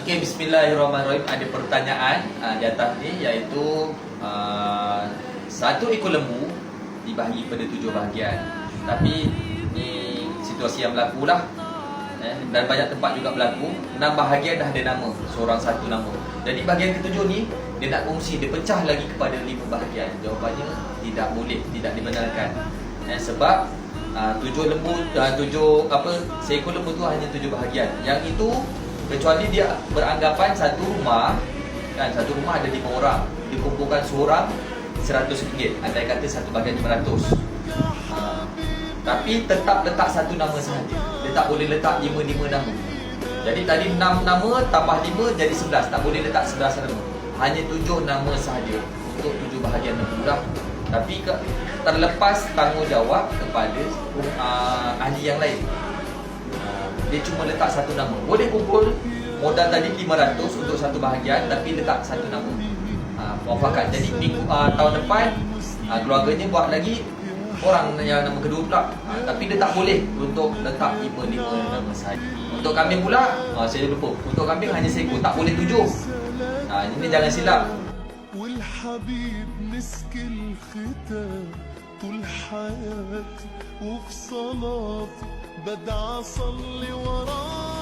Okey, bismillahirrahmanirrahim. Ada pertanyaan di atas ni, iaitu satu ekor lembu dibahagi pada 7 bahagian. Tapi ni situasi yang berlaku lah, dan banyak tempat juga berlaku. 6 bahagian dah ada nama, seorang satu nama. Jadi bahagian ketujuh ni dia nak kongsi, dia pecah lagi kepada 5 bahagian. Jawapannya tidak boleh, tidak dibenarkan. Sebab 7 lembu, seekor lembu tu hanya 7 bahagian. Yang itu kecuali dia beranggapan satu rumah, kan, satu rumah ada 5 orang, dikumpulkan seorang RM100, andai kata satu bahagian RM500. Tapi tetap letak satu nama sahaja. Dia tak boleh letak 5 nama. Jadi tadi 6 nama tambah 5 jadi 11. Tak boleh letak 11 nama. Hanya 7 nama sahaja untuk 7 bahagian lembu lah. Tapi terlepas tanggungjawab kepada ahli yang lain. Dia cuma letak satu nama. Boleh kumpul modal tadi 500 untuk satu bahagian, tapi letak satu nama. Muafakat. Jadi tahun depan keluarganya buat lagi orang yang nama kedua pula. Tapi dia tak boleh untuk letak 5 nama sahaja. Untuk kambing pula, saya lupa. Untuk kambing hanya seekor, tak boleh 7. Ini jangan silap. والحبيب مسك الختام طول حياتي وفي صلاتي بدعى اصلي وراه